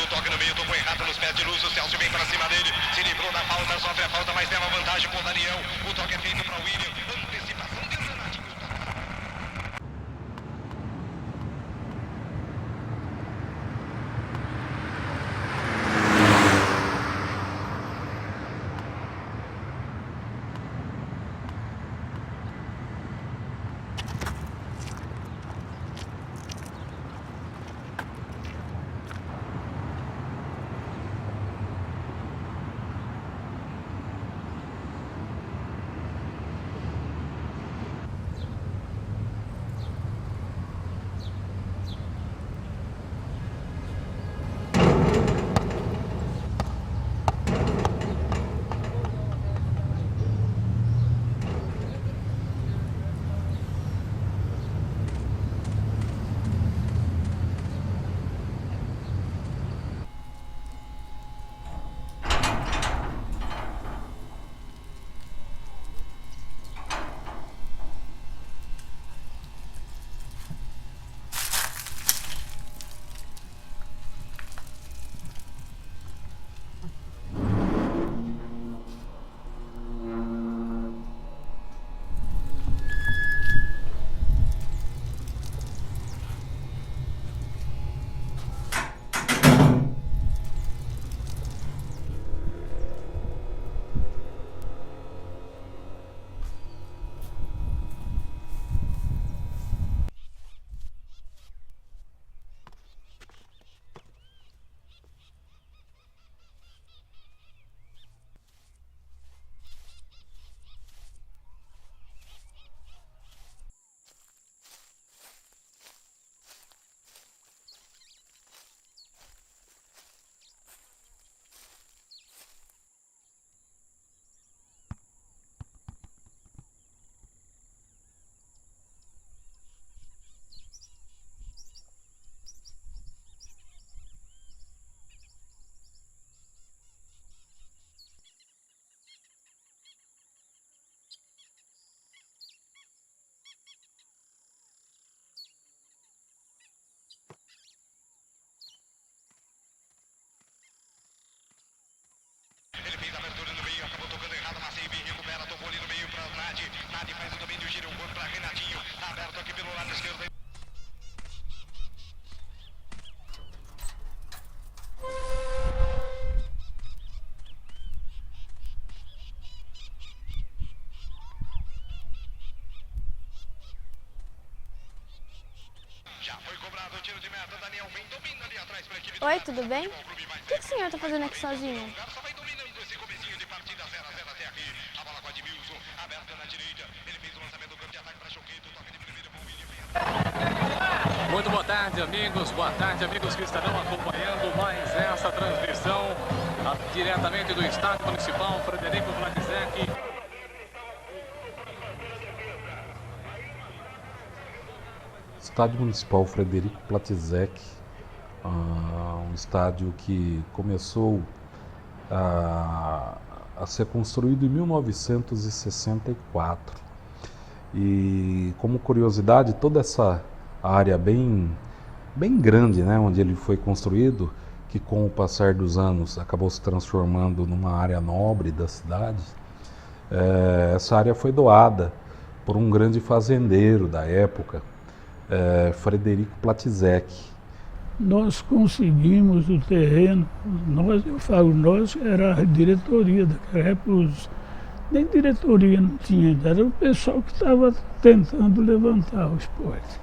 toque no meio, tocou errado nos pés de Luz, o Celso vem pra cima dele, se livrou da falta, sofre a falta, mas leva vantagem com o Daniel. O toque é feito pra William, antecipação de Renatinho. Ele fez a abertura no meio, acabou tocando errado, Marcinho Bim recupera, tocou ali no meio para Nadi. Nadi faz o domínio, gira o corpo para Renatinho. Tá aberto aqui pelo lado esquerdo. Já foi cobrado o tiro de meta, Daniel vem, domina ali atrás para a equipe. Oi, tudo bem? O que o senhor está fazendo aqui sozinho? Só vai dominando esse comecinho de partida 0-0 até aqui. A bola com a Edmilson, aberta na direita. Ele fez o lançamento do campo de ataque para Choquito, toque de primeiro para o William. Muito boa tarde, amigos que estarão acompanhando mais essa transmissão diretamente do Estádio Municipal Frederico Platizek. Estádio Municipal Frederico Platizek, um estádio que começou a ser construído em 1964. E como curiosidade, toda essa área bem grande, né, onde ele foi construído, que com o passar dos anos acabou se transformando numa área nobre da cidade, essa área foi doada por um grande fazendeiro da época, Frederico Platizek. Nós conseguimos o terreno, eu falo nós, era a diretoria daquela época, nem diretoria não tinha, era o pessoal que estava tentando levantar o esporte.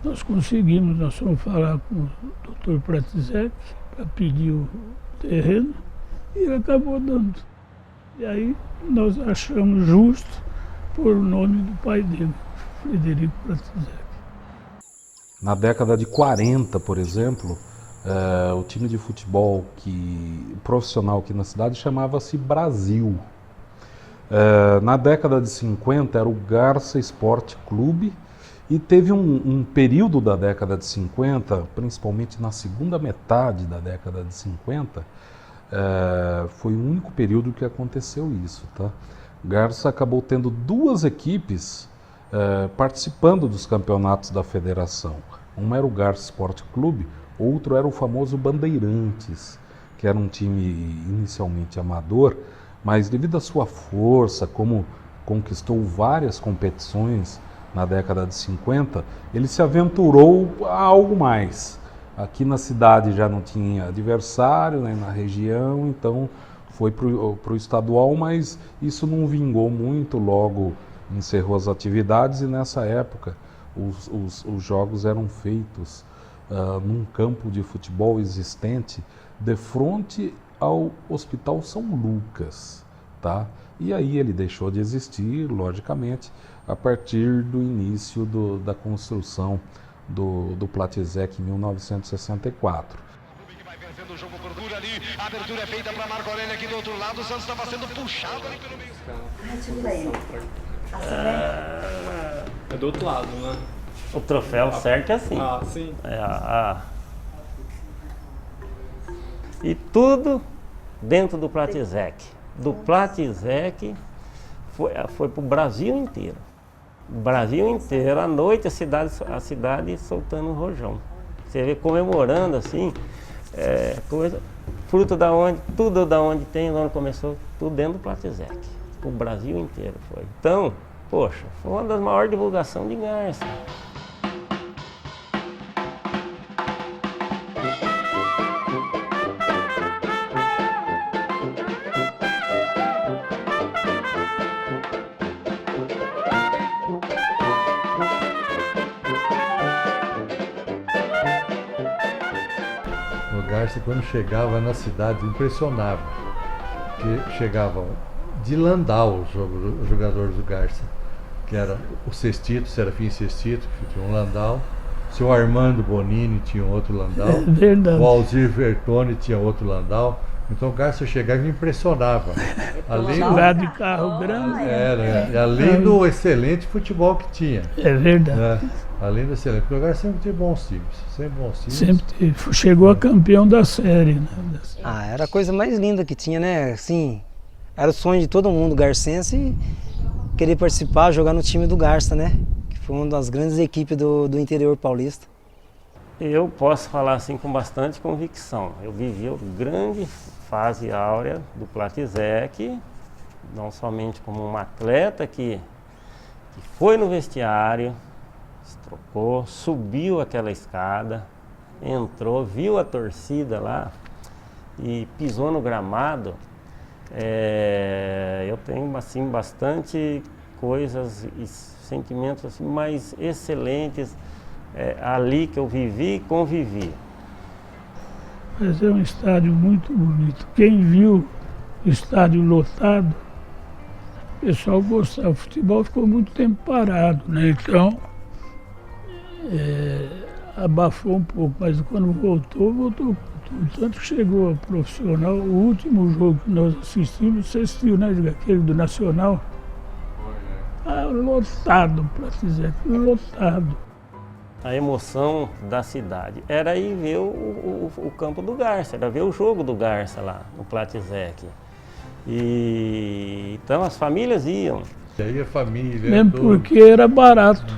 Nós conseguimos, nós fomos falar com o Dr. Platizek para pedir o terreno e ele acabou dando. E aí nós achamos justo pôr o nome do pai dele, Frederico Platizek. Na década de 40, por exemplo, o time de futebol profissional aqui na cidade chamava-se Brasil. Na década de 50 era o Garça Esporte Clube e teve um período da década de 50, principalmente na segunda metade da década de 50, foi o único período que aconteceu isso. Tá? Garça acabou tendo duas equipes participando dos campeonatos da federação. Uma era o Garça Esporte Clube, Outro era o famoso Bandeirantes, que era um time inicialmente amador, mas devido à sua força, como conquistou várias competições na década de 50, ele se aventurou a algo mais. Aqui na cidade já não tinha adversário, né, na região, então foi para o estadual, mas isso não vingou muito, logo encerrou as atividades, e nessa época os jogos eram feitos num campo de futebol existente de frente ao Hospital São Lucas, tá? E aí ele deixou de existir, logicamente, a partir do início da construção do Platizec em 1964. Que vai vencendo o jogo por dura ali. A abertura é feita para Marco Aurélio aqui do outro lado. O Santos estava sendo puxado ali pelo meio. É do outro lado, né? O troféu certo é assim. Ah, sim. E tudo dentro do Platizec. Do Platizec foi para o Brasil inteiro. O Brasil inteiro, à noite a cidade soltando um rojão. Você vê comemorando assim, coisa, fruto da onde, tudo da onde tem, onde começou, tudo dentro do Platizec. O Brasil inteiro foi. Então, poxa, foi uma das maiores divulgações de Garça. O Garça, quando chegava na cidade, impressionava. Que chegava de Landau os jogadores do Garça, que era o Sestito, Serafim Sestito, que tinha um Landau, o seu Armando Bonini tinha um outro Landau, o Alzir Vertoni tinha outro Landau. Então o Garça chegava e impressionava. Além de carro grande. Além do excelente futebol que tinha. É verdade. Além do excelente. Porque o Garça sempre teve bons times. Sempre teve. Chegou a campeão da série. Né? Era a coisa mais linda que tinha, né? Assim, era o sonho de todo mundo garcense querer participar, jogar no time do Garça, né? Que foi uma das grandes equipes do interior paulista. Eu posso falar assim com bastante convicção. Eu vivi a grande fase áurea do Platizec, não somente como um atleta que foi no vestiário, se trocou, subiu aquela escada, entrou, viu a torcida lá e pisou no gramado. Eu tenho assim bastante coisas e sentimentos assim, mais excelentes ali que eu vivi e convivi. Mas é um estádio muito bonito. Quem viu o estádio lotado, o pessoal gostava. O futebol ficou muito tempo parado, né? Então abafou um pouco, mas quando voltou com tudo. Tanto que chegou a profissional. O último jogo que nós assistimos, você assistiu, né? Aquele do Nacional. Lotado, Platizec, lotado. A emoção da cidade era ir ver o campo do Garça, era ver o jogo do Garça lá no Platizec. E então as famílias iam. E aí a família. Mesmo porque era barato.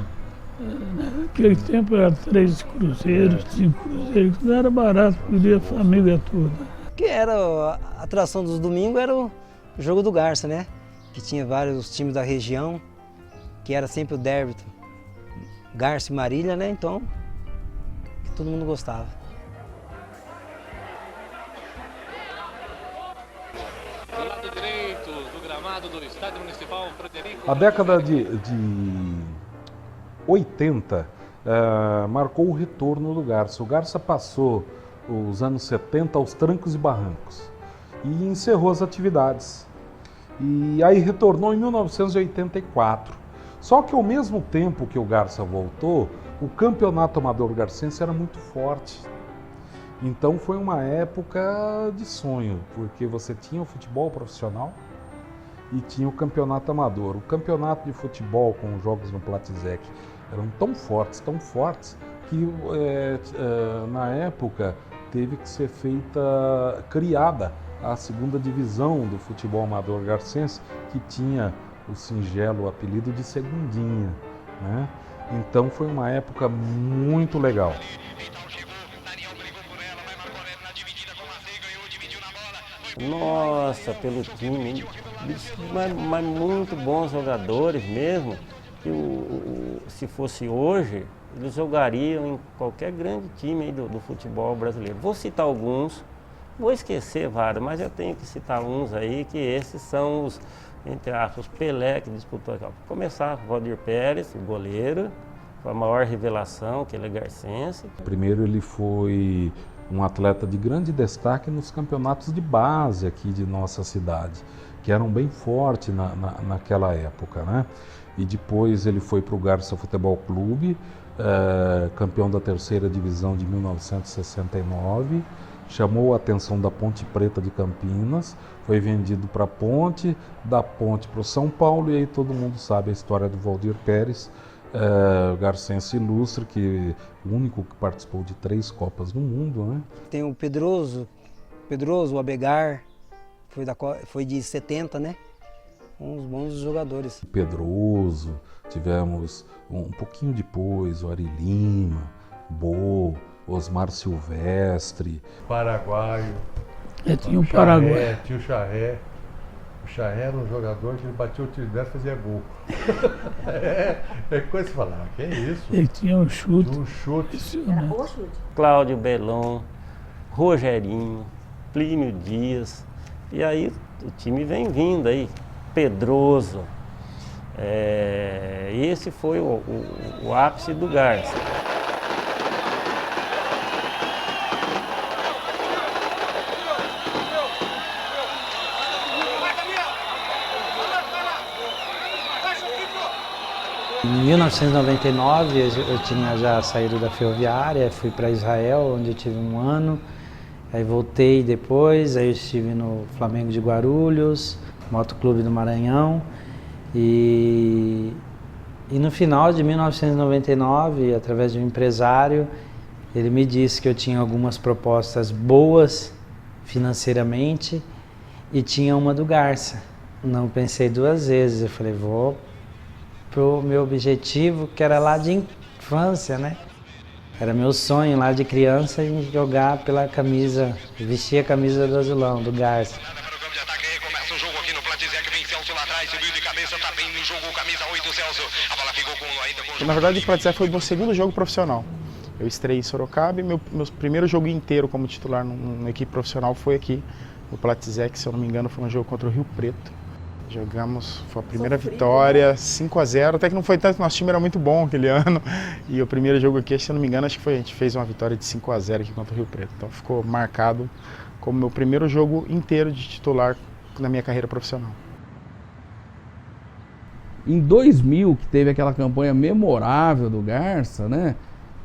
Naquele tempo era 3 cruzeiros, 5 cruzeiros, não era barato, podia a família toda. Que era a atração dos domingos era o jogo do Garça, né? Que tinha vários times da região, que era sempre o derby. Garça e Marília, né? Então, que todo mundo gostava. Do lado direito do gramado do Estádio Municipal Frederico. A década de 80 marcou o retorno do Garça. O Garça passou os anos 70 aos trancos e barrancos e encerrou as atividades. E aí retornou em 1984. Só que ao mesmo tempo que o Garça voltou, o campeonato amador garcense era muito forte. Então foi uma época de sonho, porque você tinha o futebol profissional e tinha o campeonato amador. O campeonato de futebol com os jogos no Platizec eram tão fortes, que na época teve que ser criada a segunda divisão do futebol amador garcense, que tinha o singelo apelido de Segundinha, né? Então foi uma época muito legal. Então chegou, Daniel brigou dividida com Marcei, ganhou, dividiu na bola. Nossa, pelo time, mas muito bons jogadores mesmo. Que se fosse hoje, eles jogariam em qualquer grande time aí do futebol brasileiro. Vou citar alguns, vou esquecer vários, mas eu tenho que citar uns aí, que esses são os, entre aspas, Pelé que disputou aqui. Começar, Valdir Pérez, o goleiro, foi a maior revelação, que ele é garcense. Primeiro ele foi um atleta de grande destaque nos campeonatos de base aqui de nossa cidade, que eram bem fortes naquela época, né? E depois ele foi para o Garça Futebol Clube, campeão da terceira divisão de 1969, chamou a atenção da Ponte Preta de Campinas, foi vendido para a Ponte, da Ponte para o São Paulo, e aí todo mundo sabe a história do Valdir Pérez, garcense ilustre, que o único que participou de 3 Copas do Mundo, né? Tem o Pedroso, o Abegar, foi de 70, né? Uns bons jogadores. Pedroso, tivemos um pouquinho depois o Ari Lima, Bo, Osmar Silvestre. Paraguaio. Tinha um Paraguai. Tinha o Charré. O Charré era um jogador que ele batia o tiro dentro e fazia gol. É coisa de falar, que é isso? Ele tinha um chute. Tinha um chute. Era o chute. Cláudio Belon, Rogerinho, Plínio Dias, e aí o time vem vindo aí, Pedroso. Esse foi o ápice do Garça. Em 1999 eu tinha já saído da Ferroviária, fui para Israel, onde eu tive 1 ano. Aí voltei depois, aí eu estive no Flamengo de Guarulhos, Motoclube do Maranhão. E no final de 1999, através de um empresário, ele me disse que eu tinha algumas propostas boas financeiramente e tinha uma do Garça. Não pensei 2 vezes, eu falei, vou pro meu objetivo, que era lá de infância, né? Era meu sonho lá de criança em jogar pela camisa, vestir a camisa do azulão, do Garça. Começa o jogo aqui no Platizec, vem Celso lá atrás, subiu de cabeça, tá bem no jogo, camisa 8, Celso. A bola ficou ainda com... Na verdade, o Platizec foi o meu 2º jogo profissional. Eu estreiei em Sorocaba e meu primeiro jogo inteiro como titular numa equipe profissional foi aqui no Platizec, se eu não me engano, foi um jogo contra o Rio Preto. Jogamos, foi a primeira vitória, 5-0, até que não foi tanto, nosso time era muito bom aquele ano. E o primeiro jogo aqui, se eu não me engano, acho que foi, a gente fez uma vitória de 5-0 aqui contra o Rio Preto. Então ficou marcado como meu primeiro jogo inteiro de titular na minha carreira profissional. Em 2000, que teve aquela campanha memorável do Garça, né?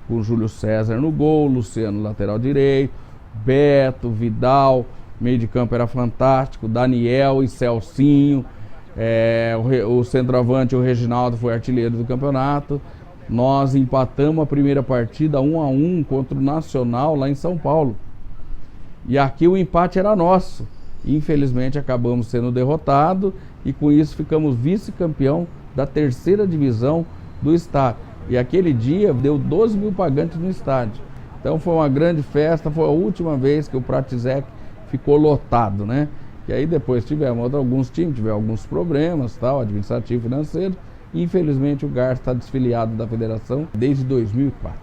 Com o Júlio César no gol, Luciano lateral direito, Beto, Vidal, meio de campo era fantástico, Daniel e Celcinho, o centroavante, o Reginaldo, foi artilheiro do campeonato. Nós empatamos a primeira partida 1-1 contra o Nacional lá em São Paulo. E aqui o empate era nosso. Infelizmente acabamos sendo derrotados e com isso ficamos vice-campeão da terceira divisão do estado. E aquele dia deu 12 mil pagantes no estádio. Então foi uma grande festa, foi a última vez que o Platizec ficou lotado, né? E aí depois tivemos alguns times, tiveram alguns problemas, tal, administrativo, financeiro. E infelizmente o Garça está desfiliado da federação desde 2004.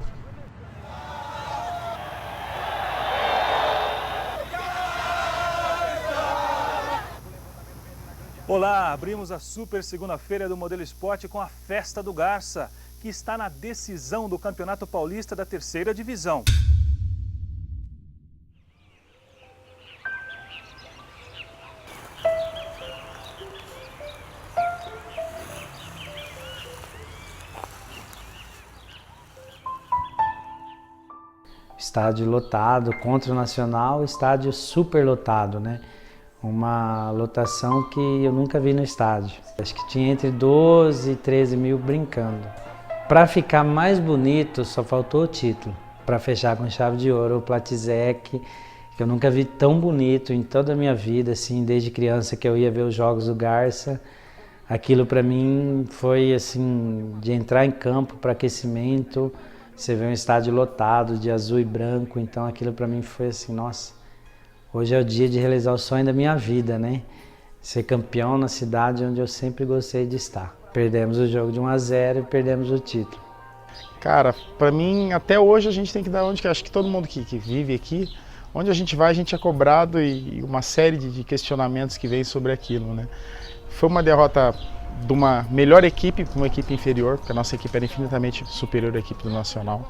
Olá, abrimos a super segunda-feira do Modelo Esporte com a Festa do Garça, que está na decisão do Campeonato Paulista da terceira divisão. Estádio lotado, contra o Nacional, estádio super lotado, né? Uma lotação que eu nunca vi no estádio. Acho que tinha entre 12 e 13 mil brincando. Para ficar mais bonito, só faltou o título. Para fechar com chave de ouro, o Platizec, que eu nunca vi tão bonito em toda a minha vida, assim, desde criança que eu ia ver os jogos do Garça. Aquilo para mim foi assim, de entrar em campo para aquecimento. Você vê um estádio lotado de azul e branco, então aquilo para mim foi assim, nossa, Hoje é o dia de realizar o sonho da minha vida, né? Ser campeão na cidade onde eu sempre gostei de estar. Perdemos o jogo de 1-0 e perdemos o título. Cara, para mim, até hoje a gente tem que dar onde que acho que todo mundo que vive aqui, onde a gente vai, a gente é cobrado e uma série de questionamentos que vem sobre aquilo, né? Foi uma derrota de uma melhor equipe para uma equipe inferior, porque a nossa equipe era infinitamente superior à equipe do Nacional.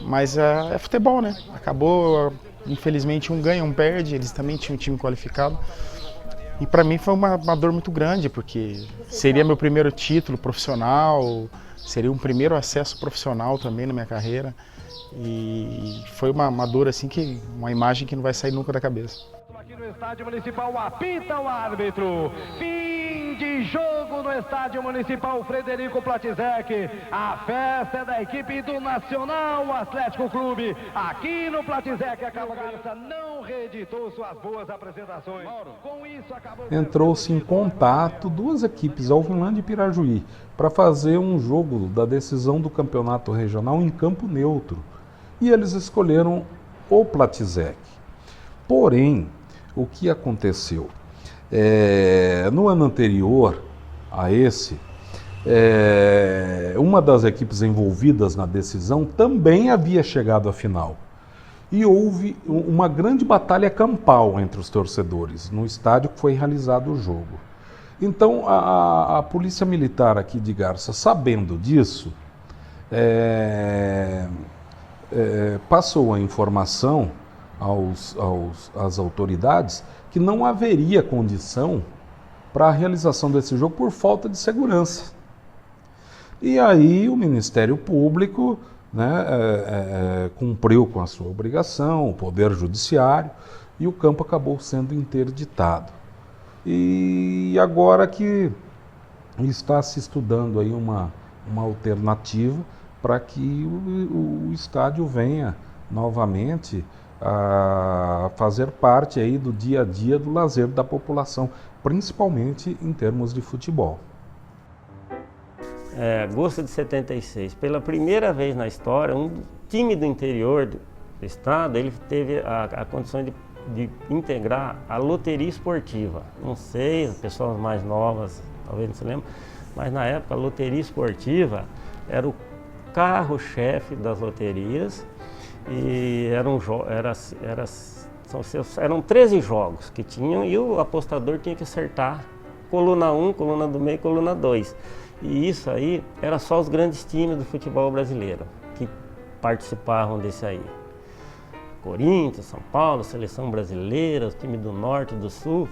Mas é futebol, né? Acabou, infelizmente, um ganha, um perde, eles também tinham um time qualificado. E para mim foi uma dor muito grande, porque seria meu primeiro título profissional, seria um primeiro acesso profissional também na minha carreira. E foi uma dor assim, uma imagem que não vai sair nunca da cabeça. Aqui no Estádio Municipal, apita o árbitro. Fim de jogo no Estádio Municipal Frederico Platizek. A festa é da equipe do Nacional Atlético Clube. Aqui no Platizek, a Garça não reeditou suas boas apresentações. Com isso, acabou... Entrou-se em contato duas equipes, Alvinlândia e Pirajuí, para fazer um jogo da decisão do campeonato regional em campo neutro. E eles escolheram o Platizek. Porém, o que aconteceu? No ano anterior a esse, uma das equipes envolvidas na decisão também havia chegado à final. E houve uma grande batalha campal entre os torcedores, no estádio que foi realizado o jogo. Então, a Polícia Militar aqui de Garça, sabendo disso, passou a informação às autoridades que não haveria condição para a realização desse jogo por falta de segurança. E aí o Ministério Público, né, cumpriu com a sua obrigação, o Poder Judiciário, e o campo acabou sendo interditado. E agora que está se estudando aí uma alternativa para que o estádio venha novamente a fazer parte aí do dia a dia do lazer da população, principalmente em termos de futebol. Agosto de 76, pela primeira vez na história, um time do interior do estado, ele teve a condição de integrar a loteria esportiva. Não sei, pessoas mais novas talvez não se lembrem, mas na época a loteria esportiva era o carro-chefe das loterias e eram 13 jogos que tinham e o apostador tinha que acertar coluna 1, coluna do meio, coluna 2. E isso aí era só os grandes times do futebol brasileiro que participavam desse aí. Corinthians, São Paulo, Seleção Brasileira, o time do Norte, do Sul.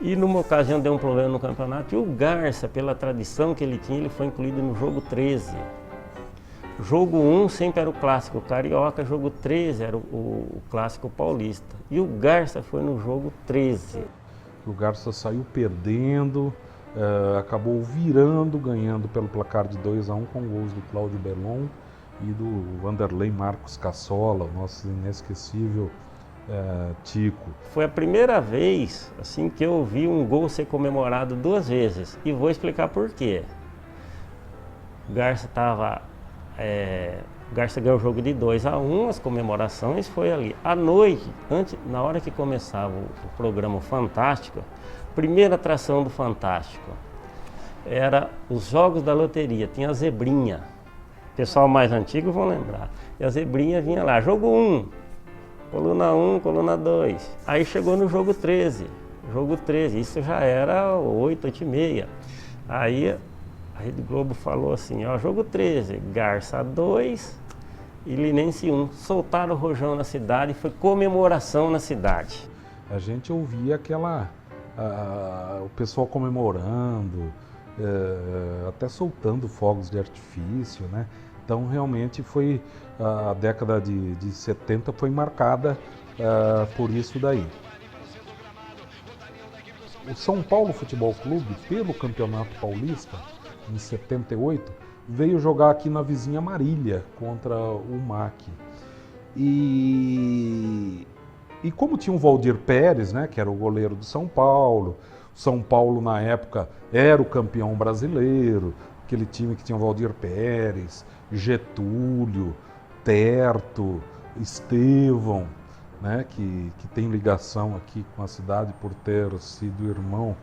E numa ocasião deu um problema no campeonato e o Garça, pela tradição que ele tinha, ele foi incluído no jogo 13. Jogo 1 sempre era o clássico carioca, jogo 13 era o clássico paulista. E o Garça foi no jogo 13. O Garça saiu perdendo, acabou virando, ganhando pelo placar de 2-1 com gols do Cláudio Belon e do Vanderlei Marcos Cassola, o nosso inesquecível Tico. Foi a primeira vez assim, que eu vi um gol ser comemorado 2 vezes e vou explicar por quê. O Garça ganhou o jogo de 2-1, as comemorações foi ali. À noite, na hora que começava o programa Fantástico, primeira atração do Fantástico era os jogos da loteria, tinha a zebrinha. O pessoal mais antigo vão lembrar. E a zebrinha vinha lá, jogo 1, coluna 1, coluna 2. Aí chegou no jogo 13, isso já era 8, 8h30. Aí a Rede Globo falou assim, ó, jogo 13, Garça 2 e Linense 1. Soltaram o rojão na cidade, foi comemoração na cidade. A gente ouvia o pessoal comemorando, até soltando fogos de artifício, né? Então realmente foi, a década de 70 foi marcada por isso daí. O São Paulo Futebol Clube, pelo Campeonato Paulista, em 78, veio jogar aqui na vizinha Marília contra o MAC. E como tinha o Valdir Pérez, né, que era o goleiro do São Paulo na época era o campeão brasileiro, aquele time que tinha o Valdir Pérez, Getúlio, Terto, Estevão, né, que tem ligação aqui com a cidade por ter sido irmão,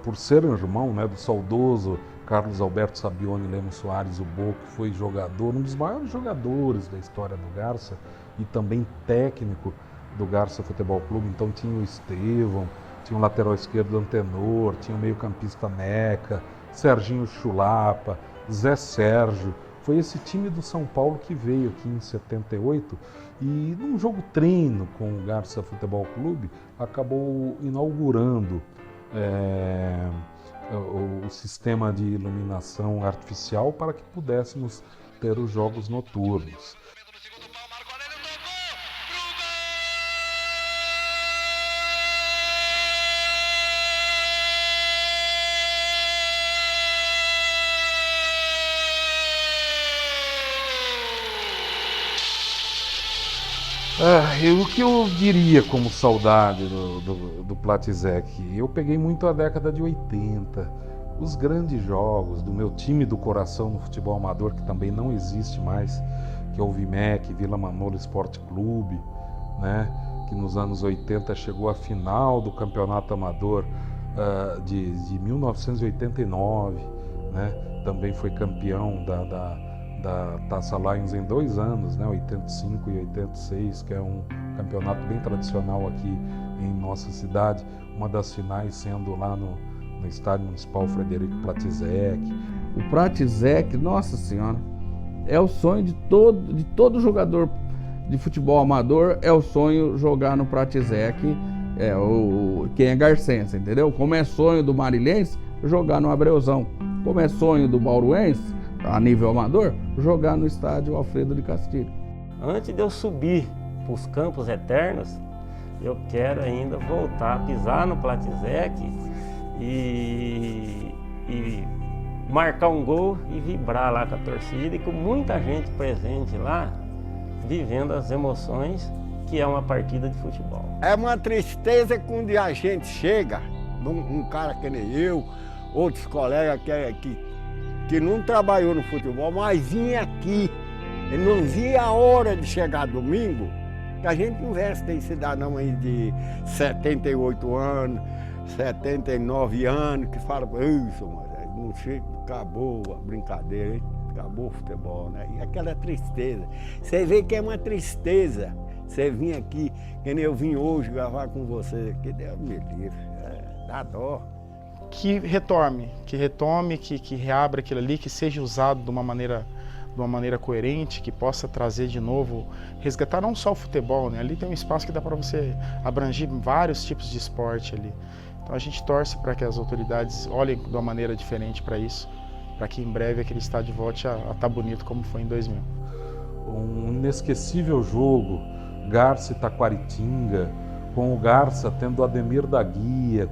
por ser irmão, né, do saudoso Carlos Alberto Sabione Lemos Soares, o Bo, que foi jogador, um dos maiores jogadores da história do Garça e também técnico do Garça Futebol Clube. Então tinha o Estevão, tinha o lateral esquerdo Antenor, tinha o meio-campista Neca, Serginho Chulapa, Zé Sérgio. Foi esse time do São Paulo que veio aqui em 78 e num jogo treino com o Garça Futebol Clube acabou inaugurando o sistema de iluminação artificial para que pudéssemos ter os jogos noturnos. O que eu diria como saudade do Platizek? Eu peguei muito a década de 80, os grandes jogos do meu time do coração no futebol amador, que também não existe mais, que é o Vimec, Vila Manolo Esporte Clube, né? Que nos anos 80 chegou à final do campeonato amador de 1989, né? Também foi campeão da Taça Lions em 2 anos, né, 85 e 86, que é um campeonato bem tradicional aqui em nossa cidade, uma das finais sendo lá no Estádio Municipal Frederico Platizek. O Platizek, nossa senhora, é o sonho de todo jogador de futebol amador, é o sonho jogar no Platizek, quem é garcense, entendeu? Como é sonho do marilhense, jogar no Abreuzão. Como é sonho do bauruense, a nível amador, jogar no estádio Alfredo de Castilho. Antes de eu subir para os campos eternos, eu quero ainda voltar a pisar no Platizek e marcar um gol e vibrar lá com a torcida e com muita gente presente lá, vivendo as emoções que é uma partida de futebol. É uma tristeza quando a gente chega, um cara que nem eu, outros colegas que não trabalhou no futebol, mas vinha aqui. Ele não via a hora de chegar domingo, que a gente não vê, tem cidadão aí de 78 anos, 79 anos, que fala, isso, não chega, acabou a brincadeira, acabou o futebol, né? E aquela tristeza. Você vê que é uma tristeza. Você vir aqui, que nem eu vim hoje gravar com você, que Deus me livre, dá dó. Que retome, que reabra aquilo ali, que seja usado de uma maneira coerente, que possa trazer de novo, resgatar não só o futebol, né? Ali tem um espaço que dá para você abranger vários tipos de esporte ali. Então a gente torce para que as autoridades olhem de uma maneira diferente para isso, para que em breve aquele estádio volte a estar bonito como foi em 2000. Um inesquecível jogo, Garça e Taquaritinga, com o Garça tendo Ademir da Guia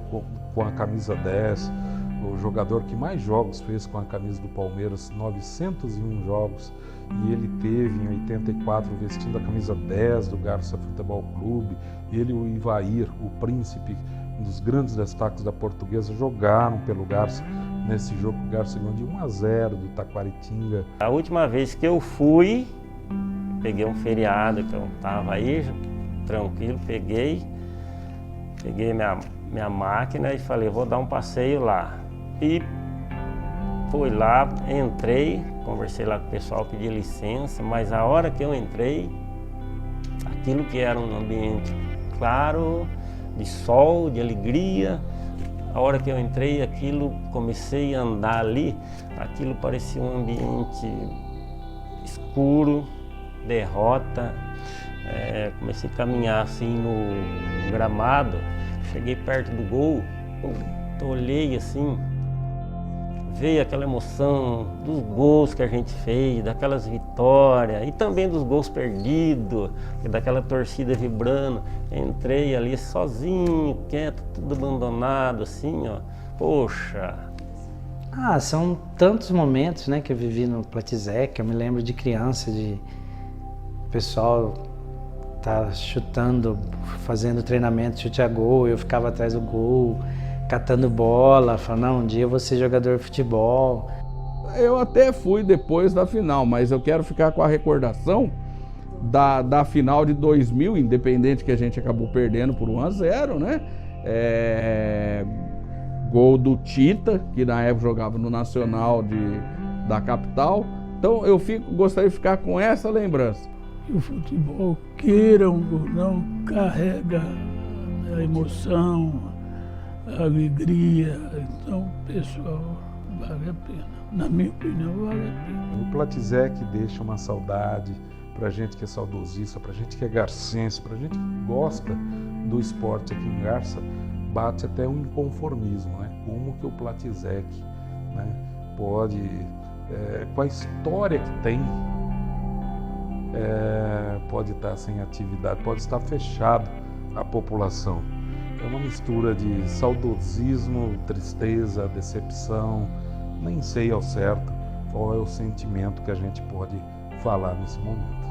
com a camisa 10, o jogador que mais jogos fez com a camisa do Palmeiras, 901 jogos, e ele teve em 84 vestindo a camisa 10 do Garça Futebol Clube. Ele e o Ivair, o príncipe, um dos grandes destaques da Portuguesa, jogaram pelo Garça nesse jogo. O Garça ganhou de 1-0 do Taquaritinga. A última vez que eu fui, peguei um feriado que eu estava aí, tranquilo, peguei minha máquina e falei, vou dar um passeio lá. E fui lá, entrei, conversei lá com o pessoal, pedi licença, mas a hora que eu entrei, aquilo que era um ambiente claro, de sol, de alegria, a hora que eu entrei, comecei a andar ali, aquilo parecia um ambiente escuro, derrota. Comecei a caminhar assim no gramado, cheguei perto do gol, olhei assim, veio aquela emoção dos gols que a gente fez, daquelas vitórias e também dos gols perdidos, daquela torcida vibrando. Entrei ali sozinho, quieto, tudo abandonado assim, ó. Poxa! São tantos momentos, né, que eu vivi no Platizek. Eu me lembro de criança, de pessoal tá chutando, fazendo treinamento, chute a gol, eu ficava atrás do gol, catando bola, falando, não, um dia eu vou ser jogador de futebol. Eu até fui depois da final, mas eu quero ficar com a recordação da final de 2000, independente que a gente acabou perdendo por 1-0, né? Gol do Tita, que na época jogava no Nacional da capital. Então eu gostaria de ficar com essa lembrança. O futebol, queiram ou não, carrega a emoção, a alegria. Então, pessoal, vale a pena. Na minha opinião, vale a pena. O Platizec deixa uma saudade pra gente que é saudosista, pra gente que é garcense, pra gente que gosta do esporte aqui em Garça, bate até um inconformismo, né? Como que o Platizec, né, pode, com a história que tem, pode estar sem atividade, pode estar fechado à população. É uma mistura de saudosismo, tristeza, decepção, nem sei ao certo qual é o sentimento que a gente pode falar nesse momento.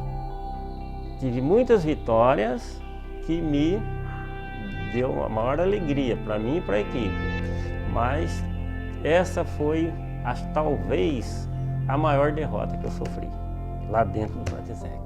Tive muitas vitórias que me deu a maior alegria para mim e para a equipe, mas essa foi, talvez, a maior derrota que eu sofri lá dentro do Platizec.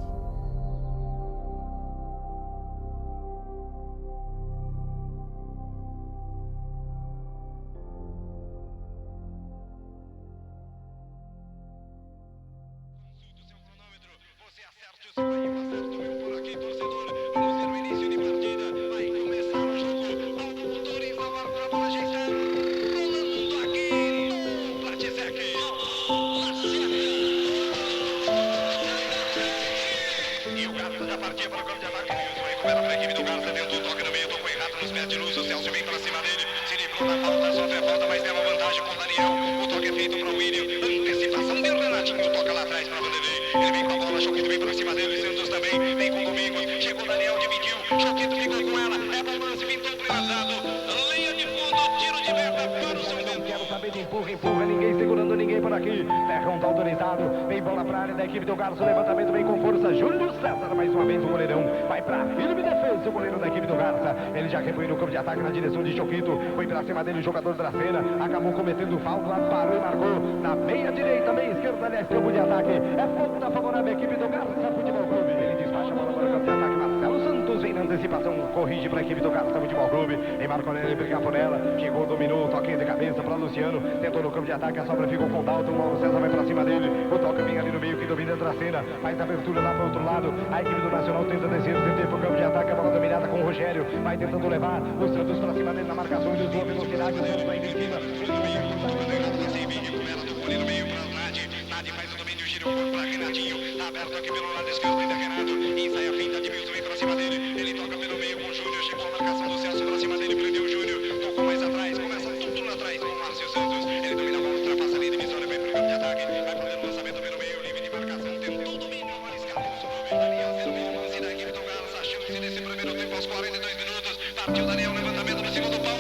Empurra, ninguém segurando ninguém por aqui. Terrão tá autorizado, vem bola pra área da equipe do Garça, o levantamento vem com força. Júlio César, mais uma vez o goleirão, vai pra firme defesa, o goleiro da equipe do Garça. Ele já repõe no campo de ataque na direção de Choquito, foi pra cima dele o jogador Dracena, acabou cometendo falta, parou e marcou na meia direita, meia esquerda, aliás, campo de ataque. É falta favorável à equipe do Garça Futebol Clube. Ele despacha a bola para o campo de ataque, Marcelo Santos vem na antecipação, corrige para a equipe do Garça Futebol Clube. Em Marco Aurélio brigar por ela, chegou, dominou, toquinho de cabeça para Luciano, tentou no campo de ataque, a sobra ficou com o Dalton, o Mauro César vai pra cima dele, o toque vem ali no meio que domina a Dracena, faz abertura lá pro outro lado, a equipe do Nacional tenta descer, tenta ir pro campo de ataque, a bola dominada com o Rogério, vai tentando levar o Santos pra cima dele na marcação, ele usou a velocidade, o Santos vai em cima, no meio para o Nadi faz o domínio, gira o corpo para Renatinho, tá aberto aqui pelo lado esquerdo, ainda Renato, e sai a finta de Wilson, vem pra cima dele, ele toca pelo meio com o Júnior, chegou a marcação do Celso pra cima dele, prendeu o Júnior, tocou mais atrás, começa tudo lá atrás com o Márcio Santos, ele domina a bola, ultrapassa a linha divisória, vai pro campo de ataque, vai pro lançamento pelo meio, livre de marcação, tentou o domínio, agora escapou sobre o Daniel, zero meio lance da equipe do Garça, chance nesse primeiro tempo aos 42 minutos, partiu Daniel, levantamento no segundo pau,